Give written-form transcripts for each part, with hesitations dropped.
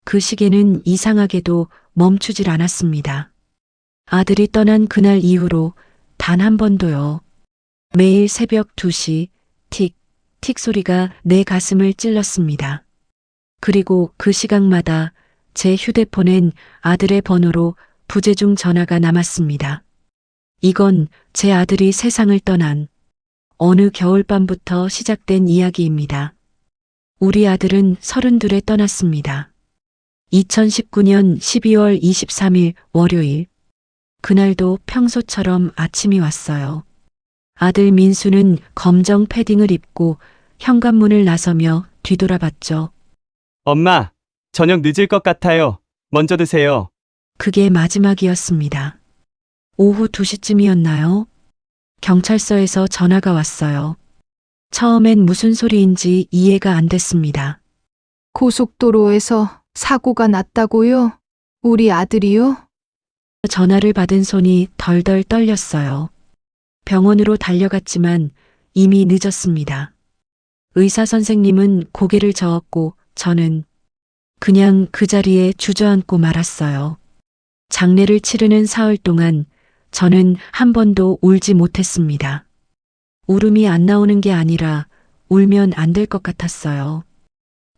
그 시계는 이상하게도 멈추질 않았습니다. 아들이 떠난 그날 이후로 단 한 번도요. 매일 새벽 2시 틱, 틱 소리가 내 가슴을 찔렀습니다. 그리고 그 시각마다 제 휴대폰엔 아들의 번호로 부재중 전화가 남았습니다. 이건 제 아들이 세상을 떠난 어느 겨울밤부터 시작된 이야기입니다. 우리 아들은 32에 떠났습니다. 2019년 12월 23일 월요일. 그날도 평소처럼 아침이 왔어요. 아들 민수는 검정 패딩을 입고 현관문을 나서며 뒤돌아봤죠. 엄마, 저녁 늦을 것 같아요. 먼저 드세요. 그게 마지막이었습니다. 오후 2시쯤이었나요? 경찰서에서 전화가 왔어요. 처음엔 무슨 소리인지 이해가 안 됐습니다. 고속도로에서 사고가 났다고요? 우리 아들이요? 전화를 받은 손이 덜덜 떨렸어요. 병원으로 달려갔지만 이미 늦었습니다. 의사 선생님은 고개를 저었고 저는 그냥 그 자리에 주저앉고 말았어요. 장례를 치르는 사흘 동안 저는 한 번도 울지 못했습니다. 울음이 안 나오는 게 아니라 울면 안 될 것 같았어요.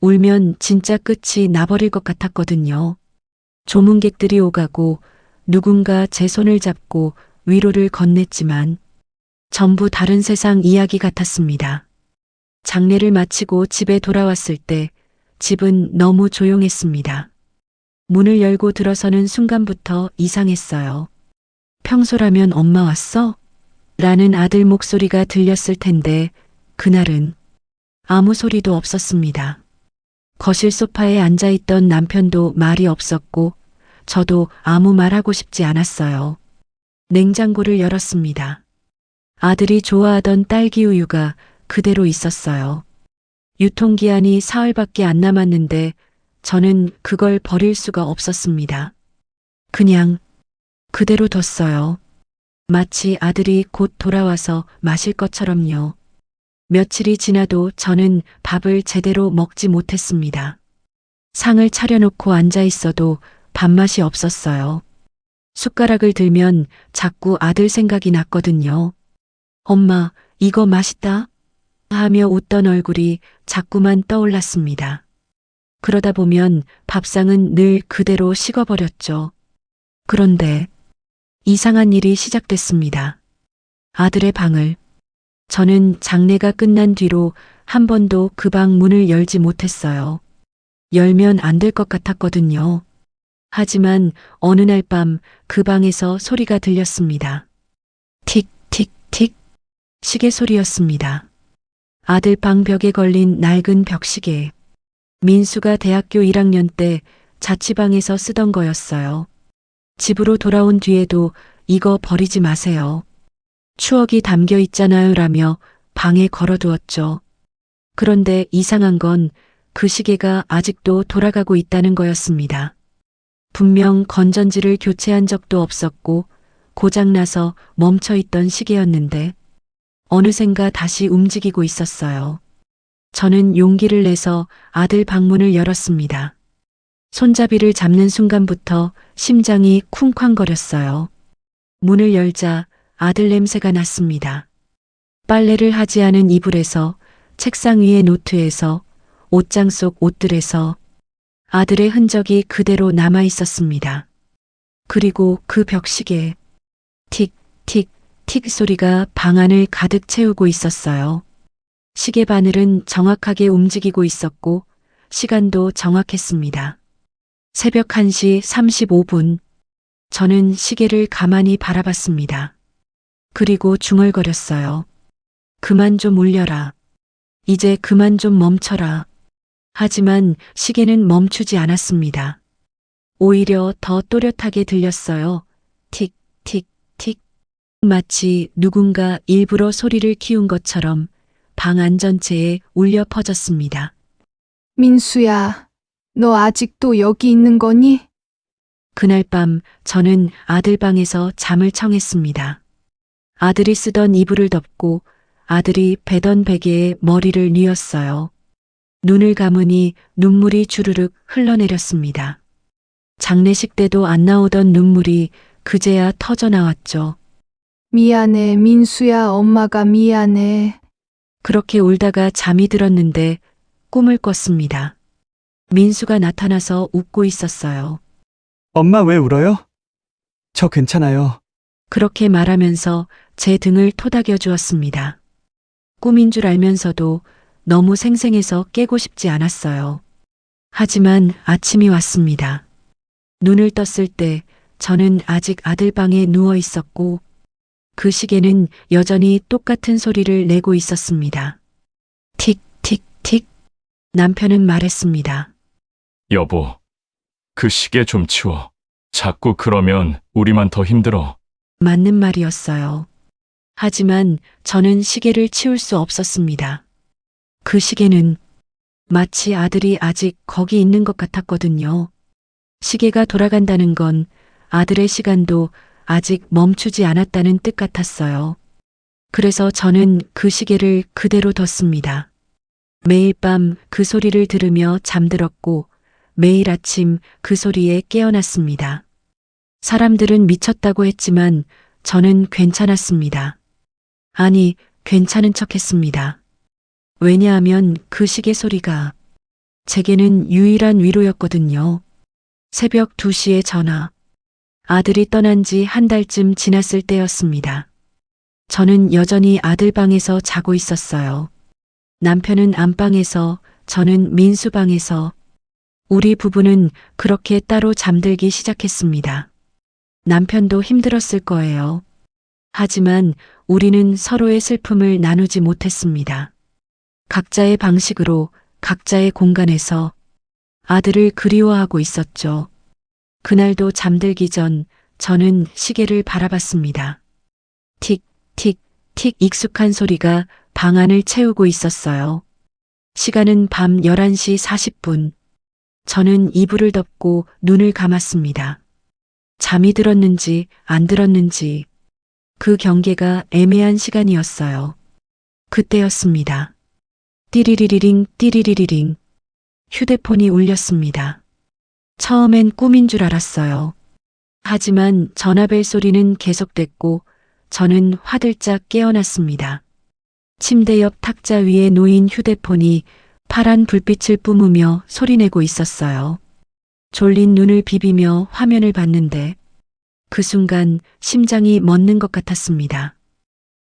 울면 진짜 끝이 나버릴 것 같았거든요. 조문객들이 오가고 누군가 제 손을 잡고 위로를 건넸지만 전부 다른 세상 이야기 같았습니다. 장례를 마치고 집에 돌아왔을 때 집은 너무 조용했습니다. 문을 열고 들어서는 순간부터 이상했어요. 평소라면 엄마 왔어? 라는 아들 목소리가 들렸을 텐데 그날은 아무 소리도 없었습니다. 거실 소파에 앉아있던 남편도 말이 없었고 저도 아무 말하고 싶지 않았어요. 냉장고를 열었습니다. 아들이 좋아하던 딸기 우유가 그대로 있었어요. 유통기한이 사흘밖에 안 남았는데 저는 그걸 버릴 수가 없었습니다. 그냥 그대로 뒀어요. 마치 아들이 곧 돌아와서 마실 것처럼요. 며칠이 지나도 저는 밥을 제대로 먹지 못했습니다. 상을 차려놓고 앉아 있어도 밥맛이 없었어요. 숟가락을 들면 자꾸 아들 생각이 났거든요. 엄마, 이거 맛있다? 하며 웃던 얼굴이 자꾸만 떠올랐습니다. 그러다 보면 밥상은 늘 그대로 식어버렸죠. 그런데 이상한 일이 시작됐습니다. 아들의 방을. 저는 장례가 끝난 뒤로 한 번도 그 방 문을 열지 못했어요. 열면 안 될 것 같았거든요. 하지만 어느 날 밤 그 방에서 소리가 들렸습니다. 틱, 틱, 틱. 시계 소리였습니다. 아들 방 벽에 걸린 낡은 벽시계. 민수가 대학교 1학년 때 자취방에서 쓰던 거였어요. 집으로 돌아온 뒤에도 이거 버리지 마세요. 추억이 담겨 있잖아요 라며 방에 걸어두었죠. 그런데 이상한 건 그 시계가 아직도 돌아가고 있다는 거였습니다. 분명 건전지를 교체한 적도 없었고 고장나서 멈춰있던 시계였는데 어느샌가 다시 움직이고 있었어요. 저는 용기를 내서 아들 방문을 열었습니다. 손잡이를 잡는 순간부터 심장이 쿵쾅거렸어요. 문을 열자 아들 냄새가 났습니다. 빨래를 하지 않은 이불에서, 책상 위의 노트에서, 옷장 속 옷들에서 아들의 흔적이 그대로 남아 있었습니다. 그리고 그 벽시계, 틱, 틱, 틱 소리가 방 안을 가득 채우고 있었어요. 시계 바늘은 정확하게 움직이고 있었고 시간도 정확했습니다. 새벽 1시 35분. 저는 시계를 가만히 바라봤습니다. 그리고 중얼거렸어요. 그만 좀 울려라. 이제 그만 좀 멈춰라. 하지만 시계는 멈추지 않았습니다. 오히려 더 또렷하게 들렸어요. 틱, 틱, 틱. 마치 누군가 일부러 소리를 키운 것처럼 방 안 전체에 울려 퍼졌습니다. 민수야, 너 아직도 여기 있는 거니? 그날 밤 저는 아들 방에서 잠을 청했습니다. 아들이 쓰던 이불을 덮고 아들이 베던 베개에 머리를 뉘었어요. 눈을 감으니 눈물이 주르륵 흘러내렸습니다. 장례식 때도 안 나오던 눈물이 그제야 터져 나왔죠. 미안해, 민수야, 엄마가 미안해. 그렇게 울다가 잠이 들었는데 꿈을 꿨습니다. 민수가 나타나서 웃고 있었어요. 엄마 왜 울어요? 저 괜찮아요. 그렇게 말하면서 제 등을 토닥여 주었습니다. 꿈인 줄 알면서도 너무 생생해서 깨고 싶지 않았어요. 하지만 아침이 왔습니다. 눈을 떴을 때 저는 아직 아들 방에 누워 있었고 그 시계는 여전히 똑같은 소리를 내고 있었습니다. 틱, 틱, 틱. 남편은 말했습니다. 여보, 그 시계 좀 치워. 자꾸 그러면 우리만 더 힘들어. 맞는 말이었어요. 하지만 저는 시계를 치울 수 없었습니다. 그 시계는 마치 아들이 아직 거기 있는 것 같았거든요. 시계가 돌아간다는 건 아들의 시간도 아직 멈추지 않았다는 뜻 같았어요. 그래서 저는 그 시계를 그대로 뒀습니다. 매일 밤 그 소리를 들으며 잠들었고 매일 아침 그 소리에 깨어났습니다. 사람들은 미쳤다고 했지만 저는 괜찮았습니다. 아니, 괜찮은 척 했습니다. 왜냐하면 그 시계 소리가 제게는 유일한 위로였거든요. 새벽 2시에 전화. 아들이 떠난 지 한 달쯤 지났을 때였습니다. 저는 여전히 아들 방에서 자고 있었어요. 남편은 안방에서, 저는 민수 방에서. 우리 부부는 그렇게 따로 잠들기 시작했습니다. 남편도 힘들었을 거예요. 하지만 우리는 서로의 슬픔을 나누지 못했습니다. 각자의 방식으로, 각자의 공간에서 아들을 그리워하고 있었죠. 그날도 잠들기 전 저는 시계를 바라봤습니다. 틱, 틱, 틱 익숙한 소리가 방 안을 채우고 있었어요. 시간은 밤 11시 40분. 저는 이불을 덮고 눈을 감았습니다. 잠이 들었는지 안 들었는지 그 경계가 애매한 시간이었어요. 그때였습니다. 띠리리리링 띠리리리링. 휴대폰이 울렸습니다. 처음엔 꿈인 줄 알았어요. 하지만 전화벨 소리는 계속됐고 저는 화들짝 깨어났습니다. 침대 옆 탁자 위에 놓인 휴대폰이 파란 불빛을 뿜으며 소리내고 있었어요. 졸린 눈을 비비며 화면을 봤는데 그 순간 심장이 멎는 것 같았습니다.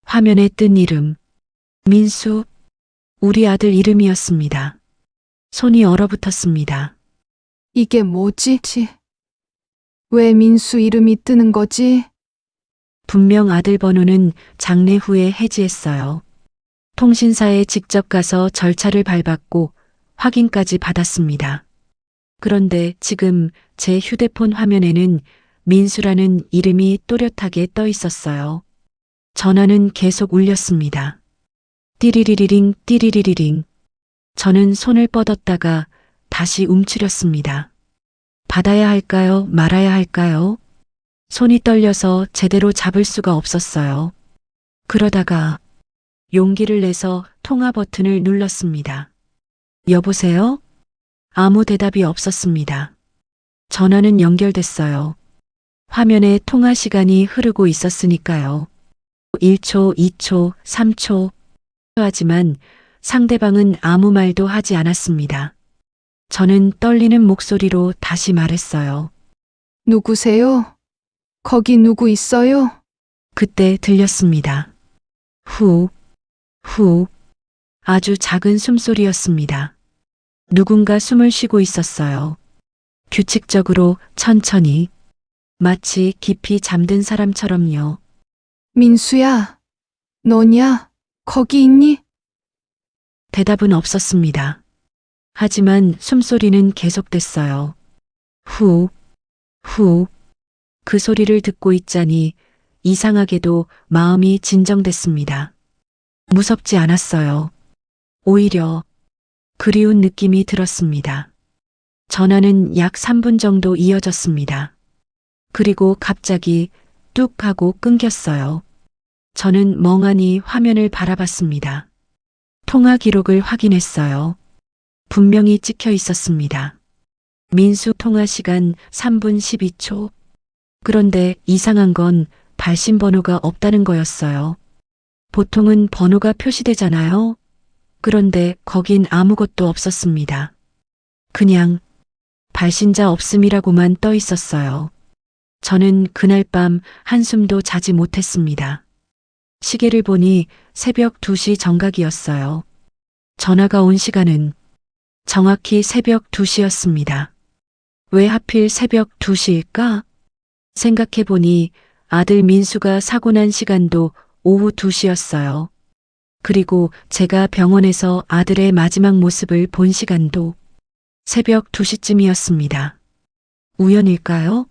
화면에 뜬 이름. 민수. 우리 아들 이름이었습니다. 손이 얼어붙었습니다. 이게 뭐지? 왜 민수 이름이 뜨는 거지? 분명 아들 번호는 장례 후에 해지했어요. 통신사에 직접 가서 절차를 밟았고 확인까지 받았습니다. 그런데 지금 제 휴대폰 화면에는 민수라는 이름이 또렷하게 떠 있었어요. 전화는 계속 울렸습니다. 띠리리리링 띠리리리링. 저는 손을 뻗었다가 다시 움츠렸습니다. 받아야 할까요? 말아야 할까요? 손이 떨려서 제대로 잡을 수가 없었어요. 그러다가 용기를 내서 통화 버튼을 눌렀습니다. 여보세요? 아무 대답이 없었습니다. 전화는 연결됐어요. 화면에 통화 시간이 흐르고 있었으니까요. 1초, 2초, 3초. 하지만 상대방은 아무 말도 하지 않았습니다. 저는 떨리는 목소리로 다시 말했어요. 누구세요? 거기 누구 있어요? 그때 들렸습니다. 후, 후. 아주 작은 숨소리였습니다. 누군가 숨을 쉬고 있었어요. 규칙적으로, 천천히. 마치 깊이 잠든 사람처럼요. 민수야, 너냐? 거기 있니? 대답은 없었습니다. 하지만 숨소리는 계속됐어요. 후, 후. 그 소리를 듣고 있자니 이상하게도 마음이 진정됐습니다. 무섭지 않았어요. 오히려 그리운 느낌이 들었습니다. 전화는 약 3분 정도 이어졌습니다. 그리고 갑자기 뚝 하고 끊겼어요. 저는 멍하니 화면을 바라봤습니다. 통화 기록을 확인했어요. 분명히 찍혀 있었습니다. 민수 통화 시간 3분 12초. 그런데 이상한 건 발신 번호가 없다는 거였어요. 보통은 번호가 표시되잖아요. 그런데 거긴 아무것도 없었습니다. 그냥 발신자 없음이라고만 떠 있었어요. 저는 그날 밤 한숨도 자지 못했습니다. 시계를 보니 새벽 2시 정각이었어요. 전화가 온 시간은 정확히 새벽 2시였습니다. 왜 하필 새벽 2시일까? 생각해 보니 아들 민수가 사고 난 시간도 오후 2시였어요. 그리고 제가 병원에서 아들의 마지막 모습을 본 시간도 새벽 2시쯤이었습니다. 우연일까요?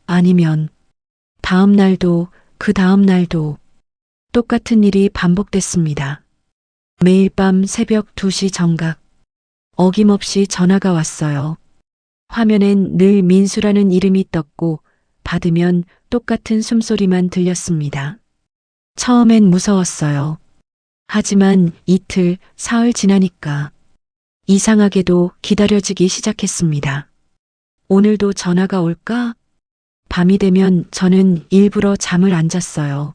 아니면 다음 날도 그 다음 날도 똑같은 일이 반복됐습니다. 매일 밤 새벽 2시 정각 어김없이 전화가 왔어요. 화면엔 늘 민수라는 이름이 떴고 받으면 똑같은 숨소리만 들렸습니다. 처음엔 무서웠어요. 하지만 이틀, 사흘 지나니까 이상하게도 기다려지기 시작했습니다. 오늘도 전화가 올까? 밤이 되면 저는 일부러 잠을 안 잤어요.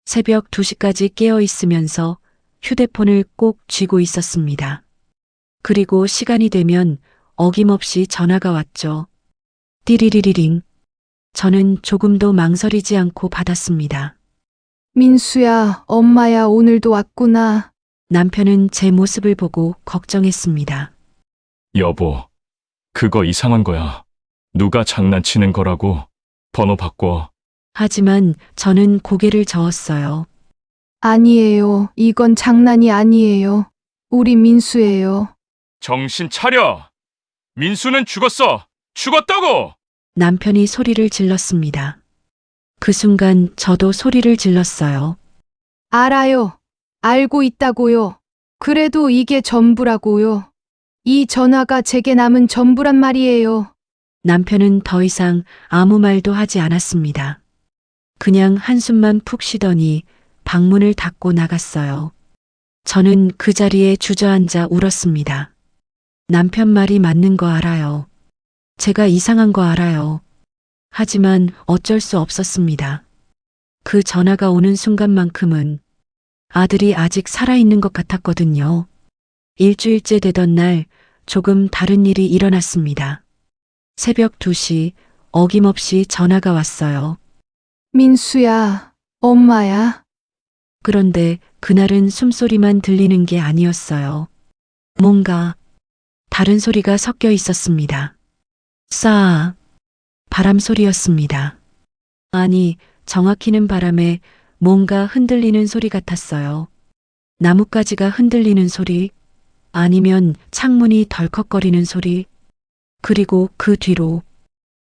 새벽 2시까지 깨어 있으면서 휴대폰을 꼭 쥐고 있었습니다. 그리고 시간이 되면 어김없이 전화가 왔죠. 띠리리리링. 저는 조금도 망설이지 않고 받았습니다. 민수야, 엄마야, 오늘도 왔구나. 남편은 제 모습을 보고 걱정했습니다. 여보, 그거 이상한 거야. 누가 장난치는 거라고. 번호 바꿔. 하지만 저는 고개를 저었어요. 아니에요. 이건 장난이 아니에요. 우리 민수예요. 정신 차려! 민수는 죽었어! 죽었다고! 남편이 소리를 질렀습니다. 그 순간 저도 소리를 질렀어요. 알아요. 알고 있다고요. 그래도 이게 전부라고요. 이 전화가 제게 남은 전부란 말이에요. 남편은 더 이상 아무 말도 하지 않았습니다. 그냥 한숨만 푹 쉬더니 방문을 닫고 나갔어요. 저는 그 자리에 주저앉아 울었습니다. 남편 말이 맞는 거 알아요. 제가 이상한 거 알아요. 하지만 어쩔 수 없었습니다. 그 전화가 오는 순간만큼은 아들이 아직 살아있는 것 같았거든요. 일주일째 되던 날 조금 다른 일이 일어났습니다. 새벽 2시 어김없이 전화가 왔어요. 민수야, 엄마야. 그런데 그날은 숨소리만 들리는 게 아니었어요. 뭔가 다른 소리가 섞여 있었습니다. 싸 바람 소리였습니다. 아니, 정확히는 바람에 뭔가 흔들리는 소리 같았어요. 나뭇가지가 흔들리는 소리, 아니면 창문이 덜컥거리는 소리, 그리고 그 뒤로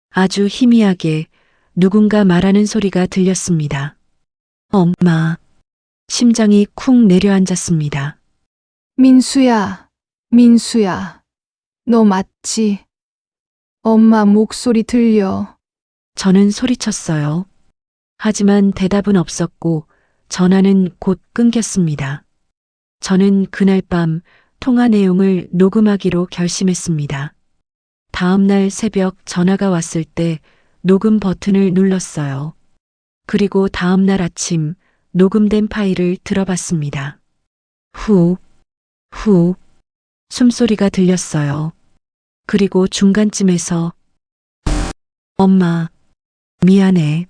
아주 희미하게 누군가 말하는 소리가 들렸습니다. 엄마. 심장이 쿵 내려앉았습니다. 민수야, 민수야. 너 맞지? 엄마 목소리 들려. 저는 소리쳤어요. 하지만 대답은 없었고 전화는 곧 끊겼습니다. 저는 그날 밤 통화 내용을 녹음하기로 결심했습니다. 다음 날 새벽 전화가 왔을 때 녹음 버튼을 눌렀어요. 그리고 다음 날 아침 녹음된 파일을 들어봤습니다. 후, 숨소리가 들렸어요. 그리고 중간쯤에서 엄마, 미안해.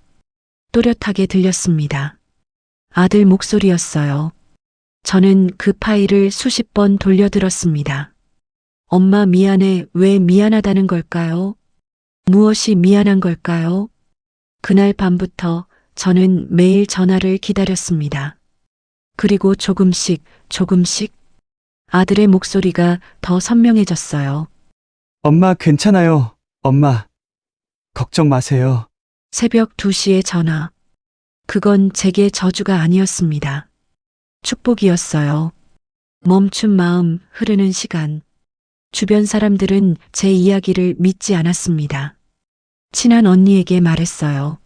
또렷하게 들렸습니다. 아들 목소리였어요. 저는 그 파일을 수십 번 돌려들었습니다. 엄마 미안해, 왜 미안하다는 걸까요? 무엇이 미안한 걸까요? 그날 밤부터 저는 매일 전화를 기다렸습니다. 그리고 조금씩 아들의 목소리가 더 선명해졌어요. 엄마 괜찮아요. 엄마. 걱정 마세요. 새벽 2시에 전화. 그건 제게 저주가 아니었습니다. 축복이었어요. 멈춘 마음, 흐르는 시간. 주변 사람들은 제 이야기를 믿지 않았습니다. 친한 언니에게 말했어요.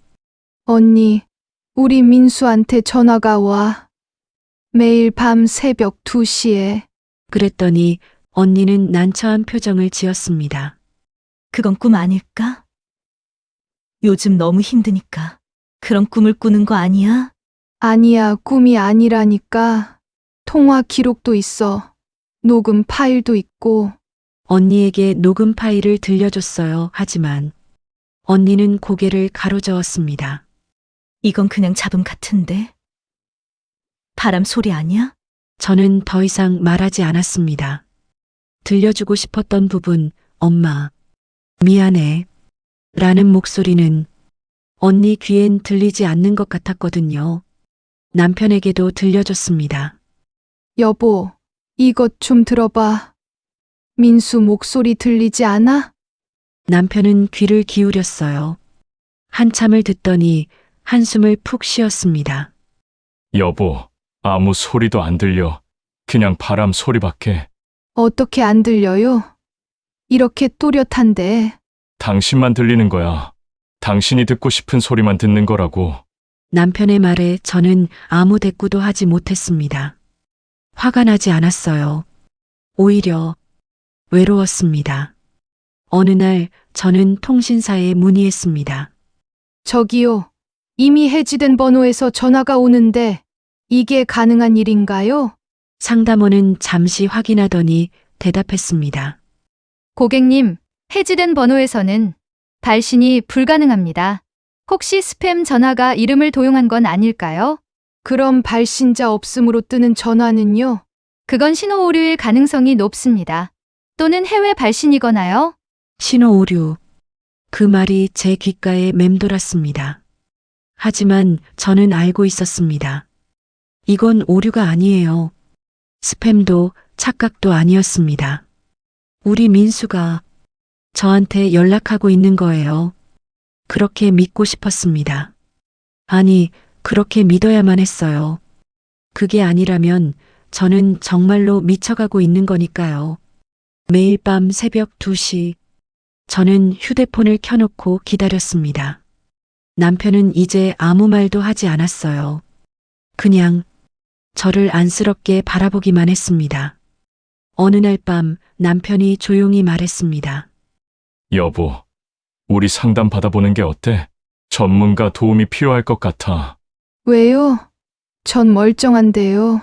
언니, 우리 민수한테 전화가 와. 매일 밤 새벽 2시에. 그랬더니 언니는 난처한 표정을 지었습니다. 그건 꿈 아닐까? 요즘 너무 힘드니까. 그런 꿈을 꾸는 거 아니야? 아니야, 꿈이 아니라니까. 통화 기록도 있어. 녹음 파일도 있고. 언니에게 녹음 파일을 들려줬어요. 하지만 언니는 고개를 가로저었습니다. 이건 그냥 잡음 같은데. 바람 소리 아니야? 저는 더 이상 말하지 않았습니다. 들려주고 싶었던 부분, 엄마, 미안해, 라는 목소리는 언니 귀엔 들리지 않는 것 같았거든요. 남편에게도 들려줬습니다. 여보, 이것 좀 들어봐. 민수 목소리 들리지 않아? 남편은 귀를 기울였어요. 한참을 듣더니 한숨을 푹 쉬었습니다. 여보, 아무 소리도 안 들려. 그냥 바람 소리밖에. 어떻게 안 들려요? 이렇게 또렷한데. 당신만 들리는 거야. 당신이 듣고 싶은 소리만 듣는 거라고. 남편의 말에 저는 아무 대꾸도 하지 못했습니다. 화가 나지 않았어요. 오히려 외로웠습니다. 어느 날 저는 통신사에 문의했습니다. 저기요. 이미 해지된 번호에서 전화가 오는데 이게 가능한 일인가요? 상담원은 잠시 확인하더니 대답했습니다. 고객님, 해지된 번호에서는 발신이 불가능합니다. 혹시 스팸 전화가 이름을 도용한 건 아닐까요? 그럼 발신자 없음으로 뜨는 전화는요? 그건 신호 오류일 가능성이 높습니다. 또는 해외 발신이거나요. 신호 오류. 그 말이 제 귓가에 맴돌았습니다. 하지만 저는 알고 있었습니다. 이건 오류가 아니에요. 스팸도 착각도 아니었습니다. 우리 민수가 저한테 연락하고 있는 거예요. 그렇게 믿고 싶었습니다. 아니, 그렇게 믿어야만 했어요. 그게 아니라면 저는 정말로 미쳐가고 있는 거니까요. 매일 밤 새벽 2시, 저는 휴대폰을 켜놓고 기다렸습니다. 남편은 이제 아무 말도 하지 않았어요. 그냥 저를 안쓰럽게 바라보기만 했습니다. 어느 날 밤 남편이 조용히 말했습니다. 여보, 우리 상담 받아보는 게 어때? 전문가 도움이 필요할 것 같아. 왜요? 전 멀쩡한데요.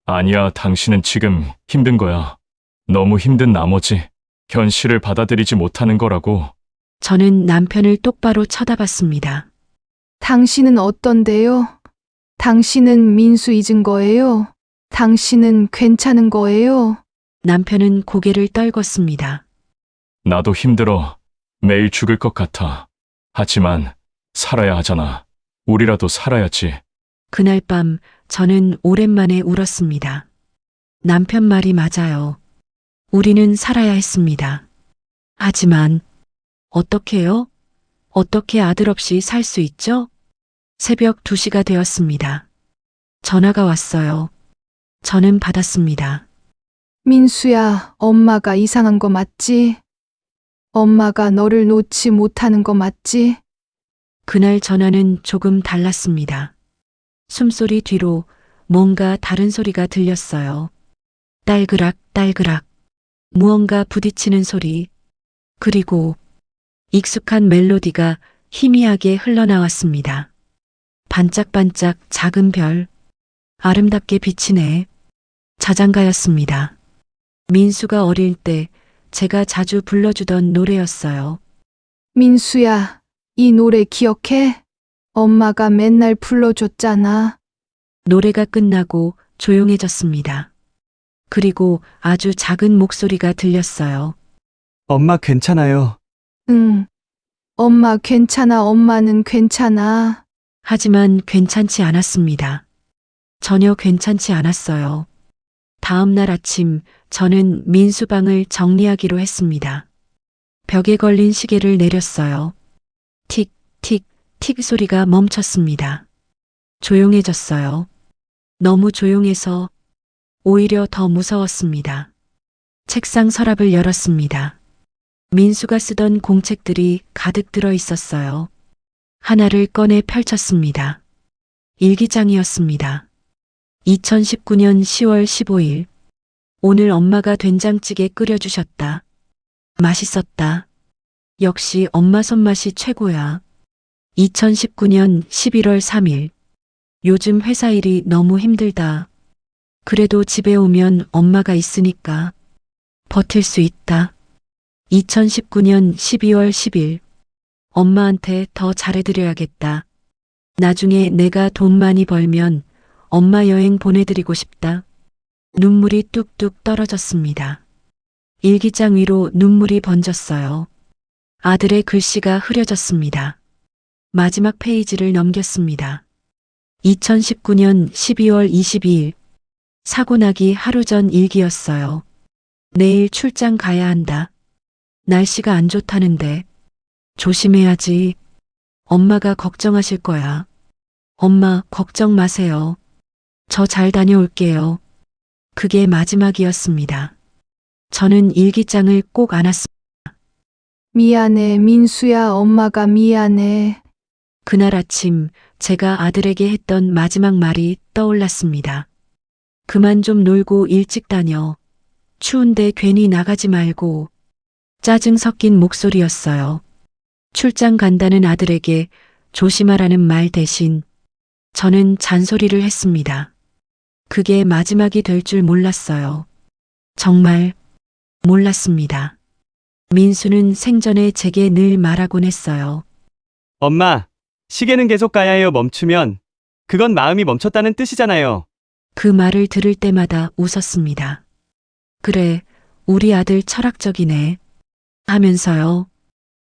아니야, 당신은 지금 힘든 거야. 너무 힘든 나머지 현실을 받아들이지 못하는 거라고. 저는 남편을 똑바로 쳐다봤습니다. 당신은 어떤데요? 당신은 민수 잊은 거예요? 당신은 괜찮은 거예요? 남편은 고개를 떨궜습니다. 나도 힘들어. 매일 죽을 것 같아. 하지만 살아야 하잖아. 우리라도 살아야지. 그날 밤 저는 오랜만에 울었습니다. 남편 말이 맞아요. 우리는 살아야 했습니다. 하지만 어떻게요? 어떻게 아들 없이 살 수 있죠? 새벽 2시가 되었습니다. 전화가 왔어요. 저는 받았습니다. 민수야, 엄마가 이상한 거 맞지? 엄마가 너를 놓지 못하는 거 맞지? 그날 전화는 조금 달랐습니다. 숨소리 뒤로 뭔가 다른 소리가 들렸어요. 딸그락 딸그락. 무언가 부딪히는 소리. 그리고 익숙한 멜로디가 희미하게 흘러나왔습니다. 반짝반짝 작은 별. 아름답게 비치네. 자장가였습니다. 민수가 어릴 때 제가 자주 불러주던 노래였어요. 민수야, 이 노래 기억해? 엄마가 맨날 불러줬잖아. 노래가 끝나고 조용해졌습니다. 그리고 아주 작은 목소리가 들렸어요. 엄마 괜찮아요. 응. 엄마 괜찮아, 엄마는 괜찮아. 하지만 괜찮지 않았습니다. 전혀 괜찮지 않았어요. 다음 날 아침 저는 민수 방을 정리하기로 했습니다. 벽에 걸린 시계를 내렸어요. 틱, 틱, 틱 소리가 멈췄습니다. 조용해졌어요. 너무 조용해서 오히려 더 무서웠습니다. 책상 서랍을 열었습니다. 민수가 쓰던 공책들이 가득 들어 있었어요. 하나를 꺼내 펼쳤습니다. 일기장이었습니다. 2019년 10월 15일. 오늘 엄마가 된장찌개 끓여주셨다. 맛있었다. 역시 엄마 손맛이 최고야. 2019년 11월 3일. 요즘 회사 일이 너무 힘들다. 그래도 집에 오면 엄마가 있으니까 버틸 수 있다. 2019년 12월 10일. 엄마한테 더 잘해드려야겠다. 나중에 내가 돈 많이 벌면 엄마 여행 보내드리고 싶다. 눈물이 뚝뚝 떨어졌습니다. 일기장 위로 눈물이 번졌어요. 아들의 글씨가 흐려졌습니다. 마지막 페이지를 넘겼습니다. 2019년 12월 22일. 사고 나기 하루 전 일기였어요. 내일 출장 가야 한다. 날씨가 안 좋다는데 조심해야지. 엄마가 걱정하실 거야. 엄마, 걱정 마세요. 저 잘 다녀올게요. 그게 마지막이었습니다. 저는 일기장을 꼭 안았습니다. 미안해, 민수야, 엄마가 미안해. 그날 아침 제가 아들에게 했던 마지막 말이 떠올랐습니다. 그만 좀 놀고 일찍 다녀. 추운데 괜히 나가지 말고. 짜증 섞인 목소리였어요. 출장 간다는 아들에게 조심하라는 말 대신 저는 잔소리를 했습니다. 그게 마지막이 될 줄 몰랐어요. 정말 몰랐습니다. 민수는 생전에 제게 늘 말하곤 했어요. 엄마, 시계는 계속 가야 해요. 멈추면 그건 마음이 멈췄다는 뜻이잖아요. 그 말을 들을 때마다 웃었습니다. 그래, 우리 아들 철학적이네. 하면서요.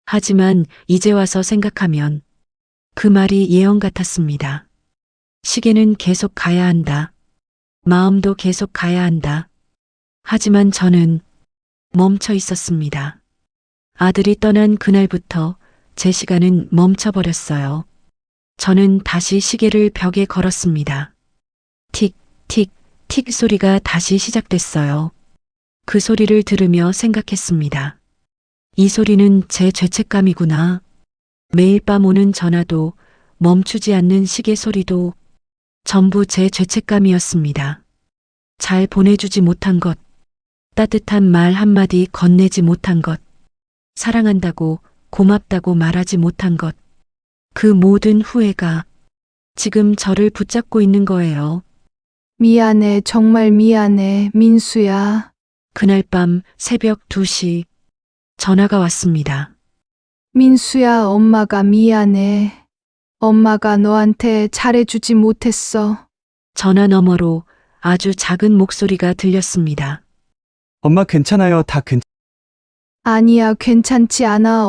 하지만 이제 와서 생각하면 그 말이 예언 같았습니다. 시계는 계속 가야 한다. 마음도 계속 가야 한다. 하지만 저는 멈춰 있었습니다. 아들이 떠난 그날부터 제 시간은 멈춰버렸어요. 저는 다시 시계를 벽에 걸었습니다. 틱, 틱, 틱 소리가 다시 시작됐어요. 그 소리를 들으며 생각했습니다. 이 소리는 제 죄책감이구나. 매일 밤 오는 전화도 멈추지 않는 시계 소리도 전부 제 죄책감이었습니다. 잘 보내주지 못한 것, 따뜻한 말 한마디 건네지 못한 것, 사랑한다고 고맙다고 말하지 못한 것, 그 모든 후회가 지금 저를 붙잡고 있는 거예요. 미안해, 정말 미안해, 민수야. 그날 밤 새벽 2시 전화가 왔습니다. 민수야, 엄마가 미안해. 엄마가 너한테 잘해주지 못했어. 전화 너머로 아주 작은 목소리가 들렸습니다. 엄마 괜찮아요. 다 아니야, 괜찮지 않아.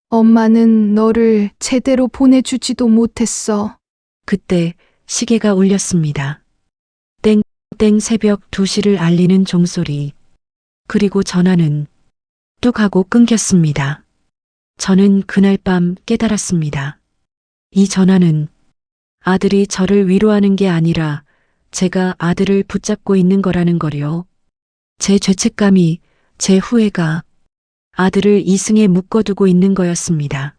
엄마는 너를 제대로 보내주지도 못했어. 그때 시계가 울렸습니다. 땡땡 새벽 2시를 알리는 종소리. 그리고 전화는 뚝 하고 끊겼습니다. 저는 그날 밤 깨달았습니다. 이 전화는 아들이 저를 위로하는 게 아니라 제가 아들을 붙잡고 있는 거라는 거요. 제 죄책감이, 제 후회가 아들을 이승에 묶어두고 있는 거였습니다.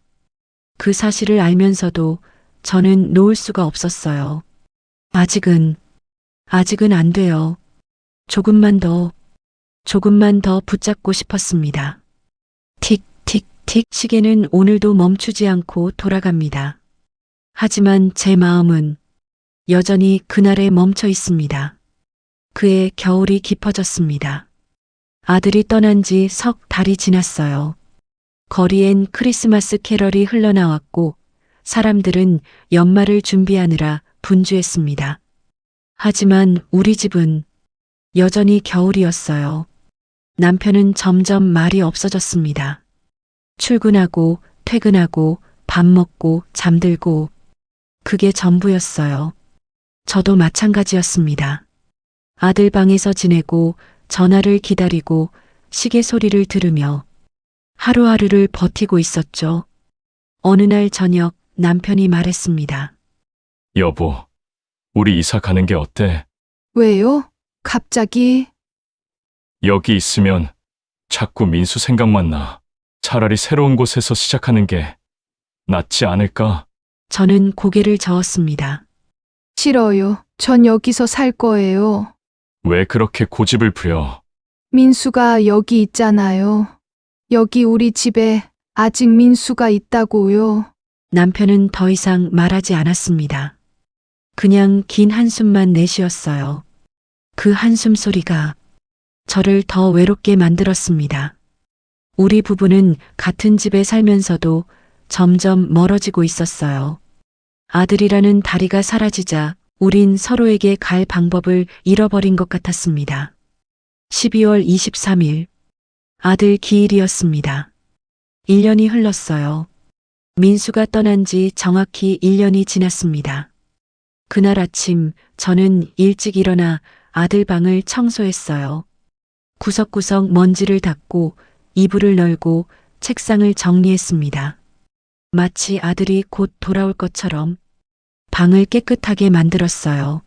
그 사실을 알면서도 저는 놓을 수가 없었어요. 아직은 안 돼요. 조금만 더 붙잡고 싶었습니다. 틱, 틱, 틱 시계는 오늘도 멈추지 않고 돌아갑니다. 하지만 제 마음은 여전히 그날에 멈춰 있습니다. 그의 겨울이 깊어졌습니다. 아들이 떠난 지 석 달이 지났어요. 거리엔 크리스마스 캐럴이 흘러나왔고 사람들은 연말을 준비하느라 분주했습니다. 하지만 우리 집은 여전히 겨울이었어요. 남편은 점점 말이 없어졌습니다. 출근하고 퇴근하고 밥 먹고 잠들고 그게 전부였어요. 저도 마찬가지였습니다. 아들 방에서 지내고 전화를 기다리고 시계 소리를 들으며 하루하루를 버티고 있었죠. 어느 날 저녁 남편이 말했습니다. 여보, 우리 이사 가는 게 어때? 왜요? 갑자기? 여기 있으면 자꾸 민수 생각만 나. 차라리 새로운 곳에서 시작하는 게 낫지 않을까? 저는 고개를 저었습니다. 싫어요. 전 여기서 살 거예요. 왜 그렇게 고집을 부려? 민수가 여기 있잖아요. 여기 우리 집에 아직 민수가 있다고요. 남편은 더 이상 말하지 않았습니다. 그냥 긴 한숨만 내쉬었어요. 그 한숨 소리가 저를 더 외롭게 만들었습니다. 우리 부부는 같은 집에 살면서도 점점 멀어지고 있었어요. 아들이라는 다리가 사라지자 우린 서로에게 갈 방법을 잃어버린 것 같았습니다. 12월 23일, 아들 기일이었습니다. 1년이 흘렀어요. 민수가 떠난 지 정확히 1년이 지났습니다. 그날 아침 저는 일찍 일어나 아들 방을 청소했어요. 구석구석 먼지를 닦고 이불을 널고 책상을 정리했습니다. 마치 아들이 곧 돌아올 것처럼 방을 깨끗하게 만들었어요.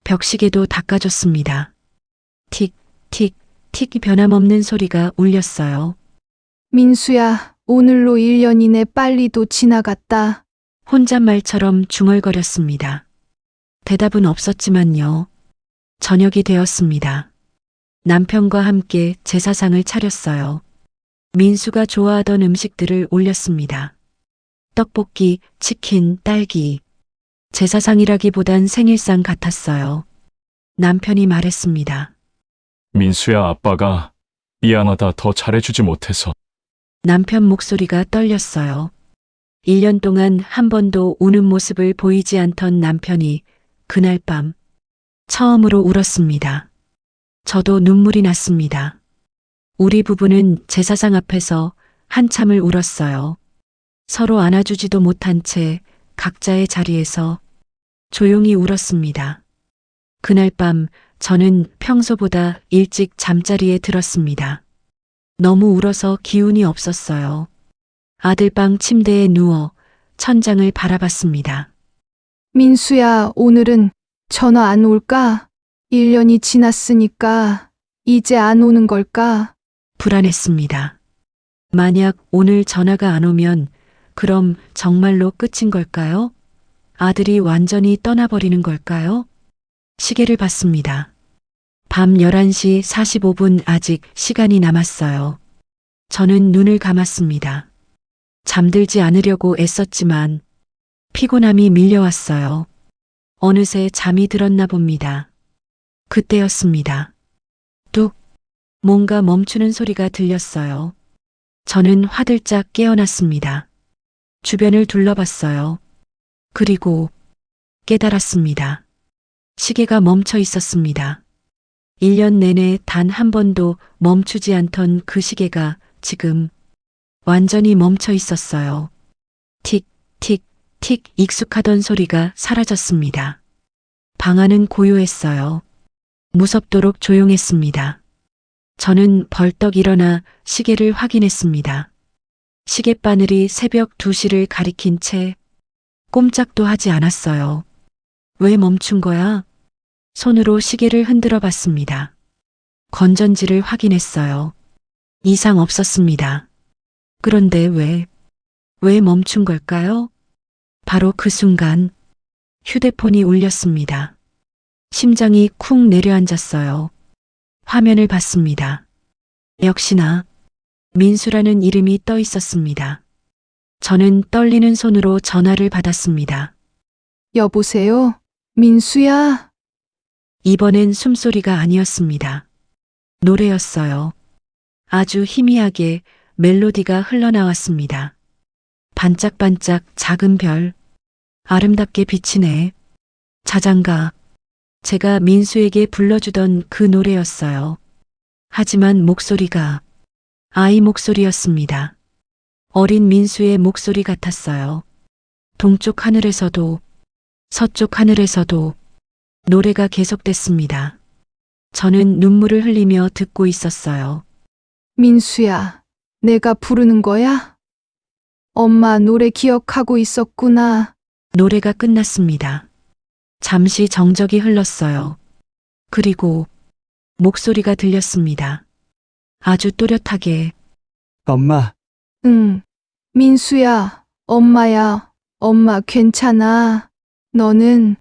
벽시계도 닦아줬습니다. 틱, 틱, 틱 변함없는 소리가 울렸어요. 민수야, 오늘로 1년이네 빨리도 지나갔다. 혼잣말처럼 중얼거렸습니다. 대답은 없었지만요. 저녁이 되었습니다. 남편과 함께 제사상을 차렸어요. 민수가 좋아하던 음식들을 올렸습니다. 떡볶이, 치킨, 딸기. 제사상이라기보단 생일상 같았어요. 남편이 말했습니다. 민수야, 아빠가 미안하다. 더 잘해주지 못해서. 남편 목소리가 떨렸어요. 1년 동안 한 번도 우는 모습을 보이지 않던 남편이 그날 밤 처음으로 울었습니다. 저도 눈물이 났습니다. 우리 부부는 제사상 앞에서 한참을 울었어요. 서로 안아주지도 못한 채 각자의 자리에서 조용히 울었습니다. 그날 밤 저는 평소보다 일찍 잠자리에 들었습니다. 너무 울어서 기운이 없었어요. 아들방 침대에 누워 천장을 바라봤습니다. 민수야, 오늘은 전화 안 올까? 1년이 지났으니까 이제 안 오는 걸까? 불안했습니다. 만약 오늘 전화가 안 오면 그럼 정말로 끝인 걸까요? 아들이 완전히 떠나버리는 걸까요? 시계를 봤습니다. 밤 11시 45분 아직 시간이 남았어요. 저는 눈을 감았습니다. 잠들지 않으려고 애썼지만 피곤함이 밀려왔어요. 어느새 잠이 들었나 봅니다. 그때였습니다. 뚝! 뭔가 멈추는 소리가 들렸어요. 저는 화들짝 깨어났습니다. 주변을 둘러봤어요. 그리고 깨달았습니다. 시계가 멈춰 있었습니다. 1년 내내 단 한 번도 멈추지 않던 그 시계가 지금 완전히 멈춰 있었어요. 틱, 틱, 틱 익숙하던 소리가 사라졌습니다. 방 안은 고요했어요. 무섭도록 조용했습니다. 저는 벌떡 일어나 시계를 확인했습니다. 시계바늘이 새벽 2시를 가리킨 채 꼼짝도 하지 않았어요. 왜 멈춘 거야? 손으로 시계를 흔들어 봤습니다. 건전지를 확인했어요. 이상 없었습니다. 그런데 왜 멈춘 걸까요? 바로 그 순간 휴대폰이 울렸습니다. 심장이 쿵 내려앉았어요. 화면을 봤습니다. 역시나 민수라는 이름이 떠 있었습니다. 저는 떨리는 손으로 전화를 받았습니다. 여보세요? 민수야? 이번엔 숨소리가 아니었습니다. 노래였어요. 아주 희미하게 멜로디가 흘러나왔습니다. 반짝반짝 작은 별, 아름답게 비치네. 자장가. 제가 민수에게 불러주던 그 노래였어요. 하지만 목소리가 아이 목소리였습니다. 어린 민수의 목소리 같았어요. 동쪽 하늘에서도 서쪽 하늘에서도 노래가 계속됐습니다. 저는 눈물을 흘리며 듣고 있었어요. 민수야, 내가 부르는 거야? 엄마 노래 기억하고 있었구나. 노래가 끝났습니다. 잠시 정적이 흘렀어요. 그리고 목소리가 들렸습니다. 아주 또렷하게 엄마, 응. 민수야, 엄마야. 엄마 괜찮아. 너는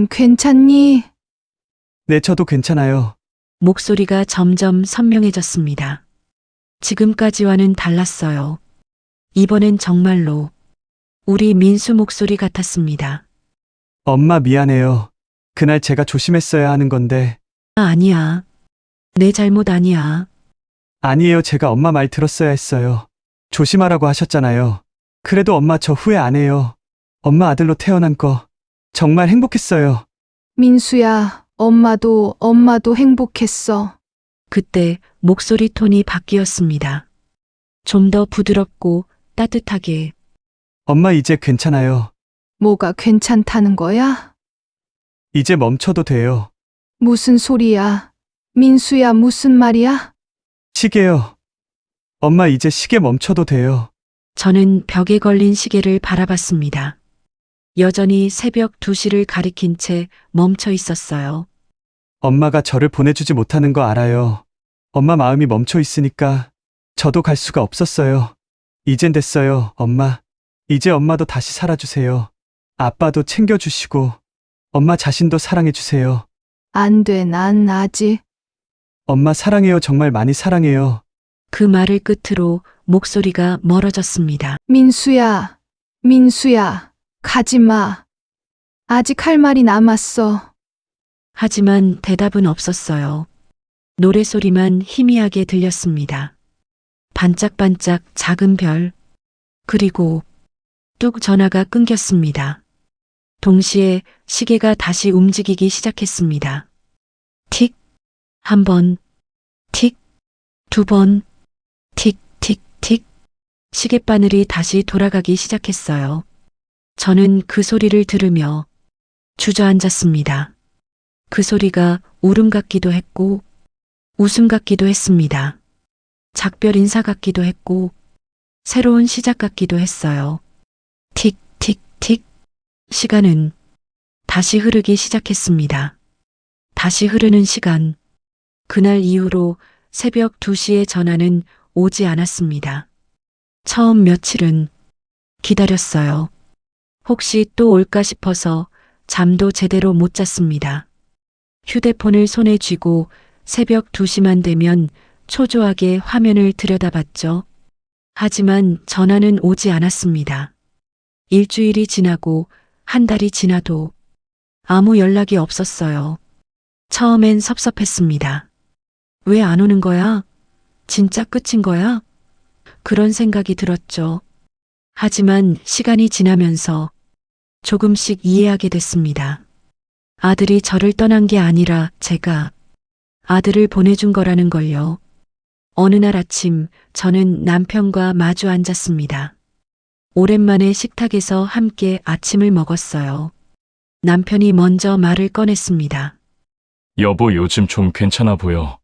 괜찮니? 네, 저도 괜찮아요. 목소리가 점점 선명해졌습니다. 지금까지와는 달랐어요. 이번엔 정말로 우리 민수 목소리 같았습니다. 엄마 미안해요. 그날 제가 조심했어야 하는 건데. 아니야. 내 잘못 아니야. 아니에요. 제가 엄마 말 들었어야 했어요. 조심하라고 하셨잖아요. 그래도 엄마 저 후회 안 해요. 엄마 아들로 태어난 거 정말 행복했어요. 민수야, 엄마도 행복했어. 그때 목소리 톤이 바뀌었습니다. 좀 더 부드럽고 따뜻하게. 엄마 이제 괜찮아요. 뭐가 괜찮다는 거야? 이제 멈춰도 돼요. 무슨 소리야? 민수야, 무슨 말이야? 시계요. 엄마 이제 시계 멈춰도 돼요. 저는 벽에 걸린 시계를 바라봤습니다. 여전히 새벽 2시를 가리킨 채 멈춰 있었어요. 엄마가 저를 보내주지 못하는 거 알아요. 엄마 마음이 멈춰 있으니까 저도 갈 수가 없었어요. 이젠 됐어요, 엄마. 이제 엄마도 다시 살아주세요. 아빠도 챙겨주시고 엄마 자신도 사랑해주세요. 안 돼, 난 아직. 엄마 사랑해요. 정말 많이 사랑해요. 그 말을 끝으로 목소리가 멀어졌습니다. 민수야, 가지 마. 아직 할 말이 남았어. 하지만 대답은 없었어요. 노래소리만 희미하게 들렸습니다. 반짝반짝 작은 별. 그리고 뚝 전화가 끊겼습니다. 동시에 시계가 다시 움직이기 시작했습니다. 틱, 한 번, 틱, 두 번, 틱, 틱, 틱. 시계바늘이 다시 돌아가기 시작했어요. 저는 그 소리를 들으며 주저앉았습니다. 그 소리가 울음 같기도 했고, 웃음 같기도 했습니다. 작별 인사 같기도 했고, 새로운 시작 같기도 했어요. 틱, 틱, 틱. 시간은 다시 흐르기 시작했습니다. 다시 흐르는 시간. 그날 이후로 새벽 2시의 전화는 오지 않았습니다. 처음 며칠은 기다렸어요. 혹시 또 올까 싶어서 잠도 제대로 못 잤습니다. 휴대폰을 손에 쥐고 새벽 2시만 되면 초조하게 화면을 들여다봤죠. 하지만 전화는 오지 않았습니다. 일주일이 지나고 한 달이 지나도 아무 연락이 없었어요. 처음엔 섭섭했습니다. 왜 안 오는 거야? 진짜 끝인 거야? 그런 생각이 들었죠. 하지만 시간이 지나면서 조금씩 이해하게 됐습니다. 아들이 저를 떠난 게 아니라 제가 아들을 보내준 거라는 걸요. 어느 날 아침 저는 남편과 마주 앉았습니다. 오랜만에 식탁에서 함께 아침을 먹었어요. 남편이 먼저 말을 꺼냈습니다. 여보, 요즘 좀 괜찮아 보여.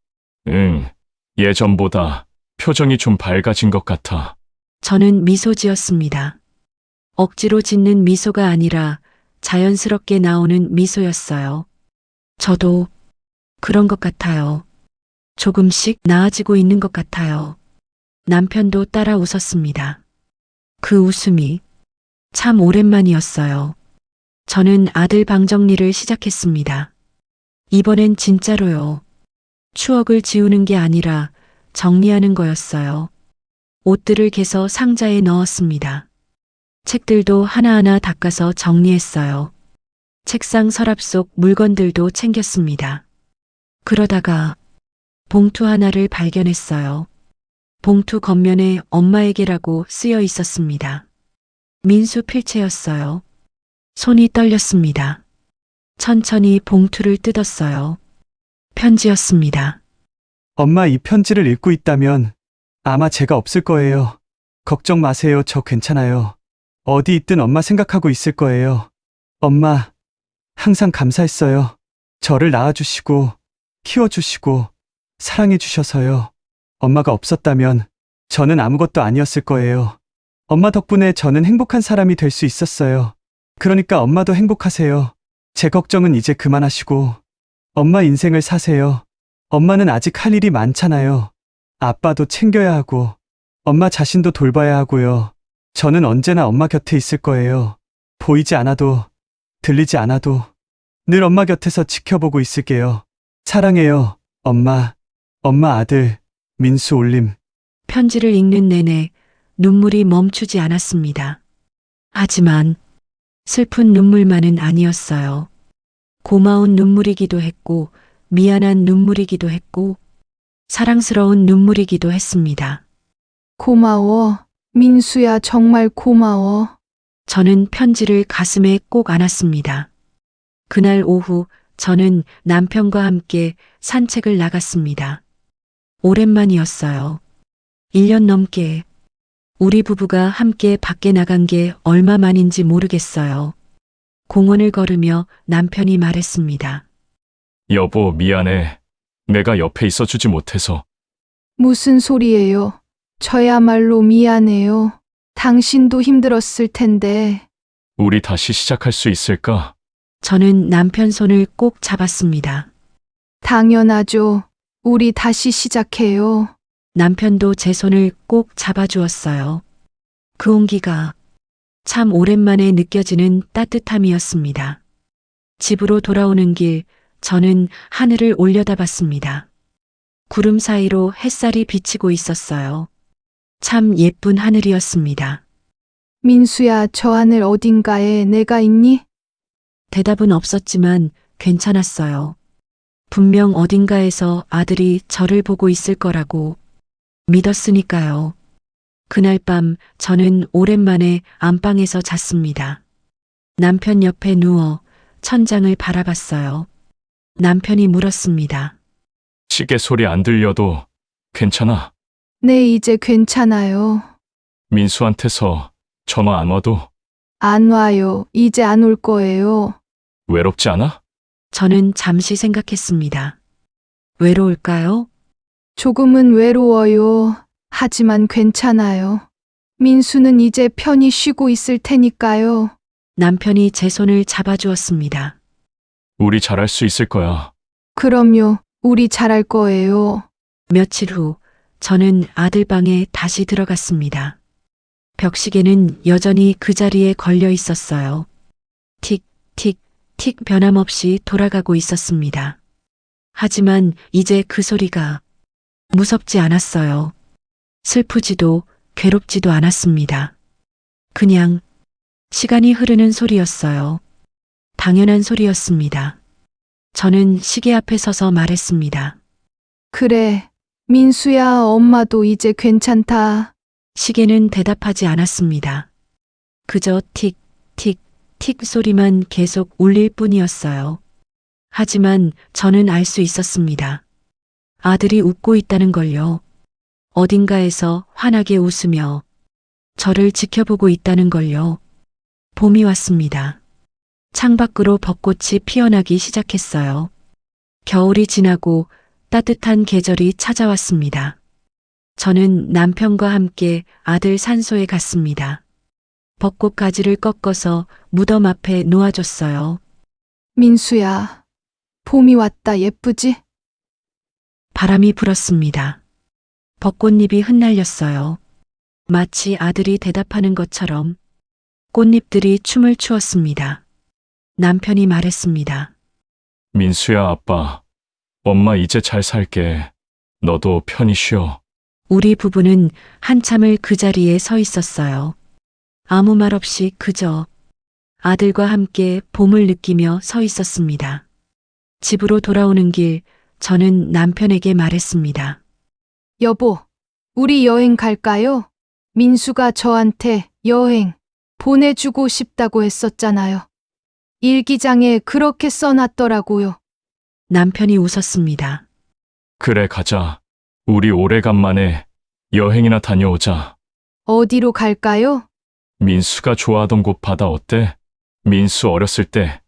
응, 예전보다 표정이 좀 밝아진 것 같아. 저는 미소 지었습니다. 억지로 짓는 미소가 아니라 자연스럽게 나오는 미소였어요. 저도 그런 것 같아요. 조금씩 나아지고 있는 것 같아요. 남편도 따라 웃었습니다. 그 웃음이 참 오랜만이었어요. 저는 아들 방 정리를 시작했습니다. 이번엔 진짜로요. 추억을 지우는 게 아니라 정리하는 거였어요. 옷들을 개서 상자에 넣었습니다. 책들도 하나하나 닦아서 정리했어요. 책상 서랍 속 물건들도 챙겼습니다. 그러다가 봉투 하나를 발견했어요. 봉투 겉면에 엄마에게라고 쓰여 있었습니다. 민수 필체였어요. 손이 떨렸습니다. 천천히 봉투를 뜯었어요. 편지였습니다. 엄마 이 편지를 읽고 있다면 아마 제가 없을 거예요. 걱정 마세요. 저 괜찮아요. 어디 있든 엄마 생각하고 있을 거예요. 엄마, 항상 감사했어요. 저를 낳아주시고, 키워주시고, 사랑해주셔서요. 엄마가 없었다면 저는 아무것도 아니었을 거예요. 엄마 덕분에 저는 행복한 사람이 될 수 있었어요. 그러니까 엄마도 행복하세요. 제 걱정은 이제 그만하시고, 엄마 인생을 사세요. 엄마는 아직 할 일이 많잖아요. 아빠도 챙겨야 하고, 엄마 자신도 돌봐야 하고요. 저는 언제나 엄마 곁에 있을 거예요. 보이지 않아도, 들리지 않아도 늘 엄마 곁에서 지켜보고 있을게요. 사랑해요, 엄마. 엄마 아들, 민수 올림. 편지를 읽는 내내 눈물이 멈추지 않았습니다. 하지만 슬픈 눈물만은 아니었어요. 고마운 눈물이기도 했고, 미안한 눈물이기도 했고, 사랑스러운 눈물이기도 했습니다. 고마워. 민수야, 정말 고마워. 저는 편지를 가슴에 꼭 안았습니다. 그날 오후 저는 남편과 함께 산책을 나갔습니다. 오랜만이었어요. 1년 넘게 우리 부부가 함께 밖에 나간 게 얼마 만인지 모르겠어요. 공원을 걸으며 남편이 말했습니다. 여보, 미안해. 내가 옆에 있어 주지 못해서. 무슨 소리예요? 저야말로 미안해요. 당신도 힘들었을 텐데. 우리 다시 시작할 수 있을까? 저는 남편 손을 꼭 잡았습니다. 당연하죠. 우리 다시 시작해요. 남편도 제 손을 꼭 잡아주었어요. 그 온기가 참 오랜만에 느껴지는 따뜻함이었습니다. 집으로 돌아오는 길, 저는 하늘을 올려다봤습니다. 구름 사이로 햇살이 비치고 있었어요. 참 예쁜 하늘이었습니다. 민수야, 저 하늘 어딘가에 내가 있니? 대답은 없었지만 괜찮았어요. 분명 어딘가에서 아들이 저를 보고 있을 거라고 믿었으니까요. 그날 밤 저는 오랜만에 안방에서 잤습니다. 남편 옆에 누워 천장을 바라봤어요. 남편이 물었습니다. 시계 소리 안 들려도 괜찮아. 네, 이제 괜찮아요. 민수한테서 전화 안 와도 안 와요. 이제 안 올 거예요. 외롭지 않아? 저는 잠시 생각했습니다. 외로울까요? 조금은 외로워요. 하지만 괜찮아요. 민수는 이제 편히 쉬고 있을 테니까요. 남편이 제 손을 잡아주었습니다. 우리 잘할 수 있을 거야. 그럼요. 우리 잘할 거예요. 며칠 후 저는 아들 방에 다시 들어갔습니다. 벽시계는 여전히 그 자리에 걸려 있었어요. 틱, 틱, 틱 변함없이 돌아가고 있었습니다. 하지만 이제 그 소리가 무섭지 않았어요. 슬프지도 괴롭지도 않았습니다. 그냥 시간이 흐르는 소리였어요. 당연한 소리였습니다. 저는 시계 앞에 서서 말했습니다. 그래. 민수야, 엄마도 이제 괜찮다. 시계는 대답하지 않았습니다. 그저 틱, 틱, 틱 소리만 계속 울릴 뿐이었어요. 하지만 저는 알 수 있었습니다. 아들이 웃고 있다는 걸요. 어딘가에서 환하게 웃으며 저를 지켜보고 있다는 걸요. 봄이 왔습니다. 창밖으로 벚꽃이 피어나기 시작했어요. 겨울이 지나고 따뜻한 계절이 찾아왔습니다. 저는 남편과 함께 아들 산소에 갔습니다. 벚꽃 가지를 꺾어서 무덤 앞에 놓아줬어요. 민수야, 봄이 왔다. 예쁘지? 바람이 불었습니다. 벚꽃잎이 흩날렸어요. 마치 아들이 대답하는 것처럼 꽃잎들이 춤을 추었습니다. 남편이 말했습니다. 민수야, 아빠. 엄마 이제 잘 살게. 너도 편히 쉬어. 우리 부부는 한참을 그 자리에 서 있었어요. 아무 말 없이 그저 아들과 함께 봄을 느끼며 서 있었습니다. 집으로 돌아오는 길, 저는 남편에게 말했습니다. 여보, 우리 여행 갈까요? 민수가 저한테 여행 보내주고 싶다고 했었잖아요. 일기장에 그렇게 써놨더라고요. 남편이 웃었습니다. 그래, 가자. 우리 오래간만에 여행이나 다녀오자. 어디로 갈까요? 민수가 좋아하던 곳 바다 어때? 민수 어렸을 때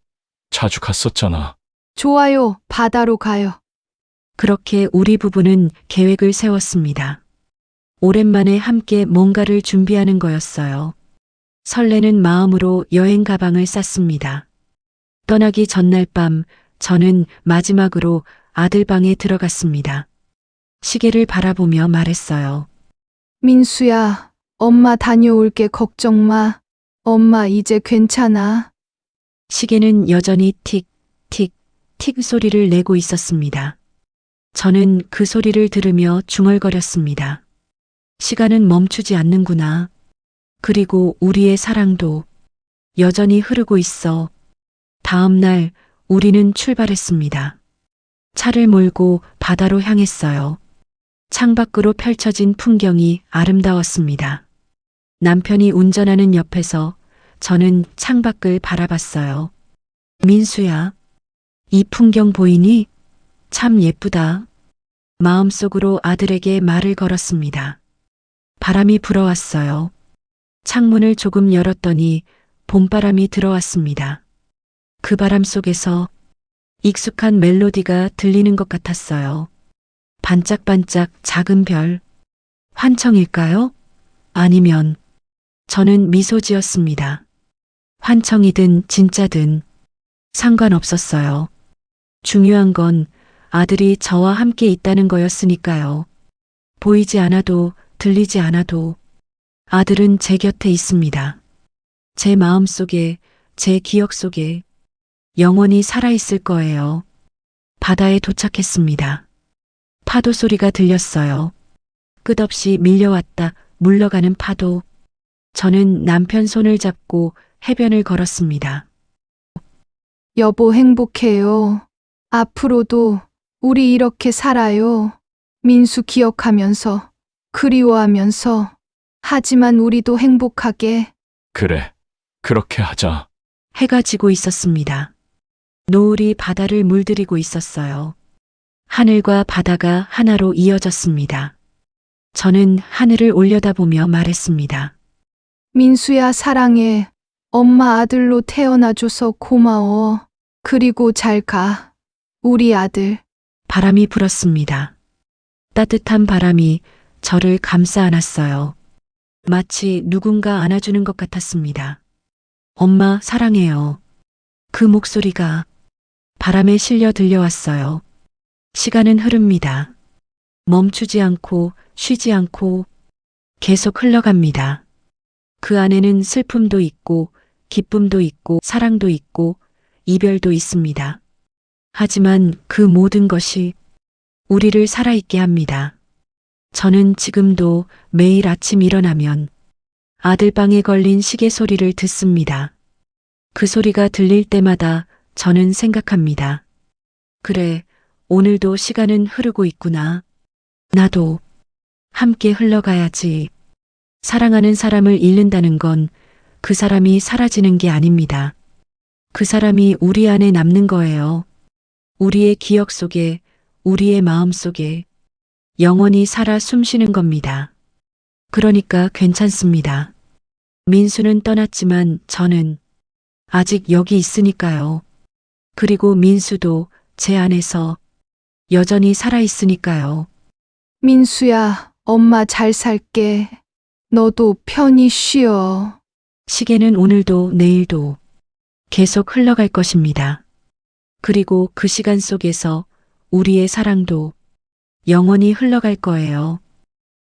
자주 갔었잖아. 좋아요. 바다로 가요. 그렇게 우리 부부는 계획을 세웠습니다. 오랜만에 함께 뭔가를 준비하는 거였어요. 설레는 마음으로 여행 가방을 쌌습니다. 떠나기 전날 밤 저는 마지막으로 아들 방에 들어갔습니다. 시계를 바라보며 말했어요. 민수야, 엄마 다녀올게. 걱정 마. 엄마 이제 괜찮아. 시계는 여전히 틱, 틱, 틱 소리를 내고 있었습니다. 저는 그 소리를 들으며 중얼거렸습니다. 시간은 멈추지 않는구나. 그리고 우리의 사랑도 여전히 흐르고 있어. 다음 날 우리는 출발했습니다. 차를 몰고 바다로 향했어요. 창밖으로 펼쳐진 풍경이 아름다웠습니다. 남편이 운전하는 옆에서 저는 창밖을 바라봤어요. 민수야, 이 풍경 보이니? 참 예쁘다. 마음속으로 아들에게 말을 걸었습니다. 바람이 불어왔어요. 창문을 조금 열었더니 봄바람이 들어왔습니다. 그 바람 속에서 익숙한 멜로디가 들리는 것 같았어요. 반짝반짝 작은 별. 환청일까요? 아니면 저는 미소 지었습니다. 환청이든 진짜든 상관없었어요. 중요한 건 아들이 저와 함께 있다는 거였으니까요. 보이지 않아도 들리지 않아도 아들은 제 곁에 있습니다. 제 마음 속에, 제 기억 속에 영원히 살아있을 거예요. 바다에 도착했습니다. 파도 소리가 들렸어요. 끝없이 밀려왔다 물러가는 파도. 저는 남편 손을 잡고 해변을 걸었습니다. 여보 행복해요. 앞으로도 우리 이렇게 살아요. 민수 기억하면서, 그리워하면서. 하지만 우리도 행복하게. 그래, 그렇게 하자. 해가 지고 있었습니다. 노을이 바다를 물들이고 있었어요. 하늘과 바다가 하나로 이어졌습니다. 저는 하늘을 올려다보며 말했습니다. 민수야 사랑해. 엄마 아들로 태어나줘서 고마워. 그리고 잘 가. 우리 아들. 바람이 불었습니다. 따뜻한 바람이 저를 감싸 안았어요. 마치 누군가 안아주는 것 같았습니다. 엄마 사랑해요. 그 목소리가 바람에 실려 들려왔어요. 시간은 흐릅니다. 멈추지 않고 쉬지 않고 계속 흘러갑니다. 그 안에는 슬픔도 있고 기쁨도 있고 사랑도 있고 이별도 있습니다. 하지만 그 모든 것이 우리를 살아있게 합니다. 저는 지금도 매일 아침 일어나면 아들 방에 걸린 시계 소리를 듣습니다. 그 소리가 들릴 때마다 저는 생각합니다. 그래, 오늘도 시간은 흐르고 있구나. 나도 함께 흘러가야지. 사랑하는 사람을 잃는다는 건 그 사람이 사라지는 게 아닙니다. 그 사람이 우리 안에 남는 거예요. 우리의 기억 속에, 우리의 마음 속에 영원히 살아 숨쉬는 겁니다. 그러니까 괜찮습니다. 민수는 떠났지만 저는 아직 여기 있으니까요. 그리고 민수도 제 안에서 여전히 살아있으니까요. 민수야, 엄마 잘 살게. 너도 편히 쉬어. 시계는 오늘도 내일도 계속 흘러갈 것입니다. 그리고 그 시간 속에서 우리의 사랑도 영원히 흘러갈 거예요.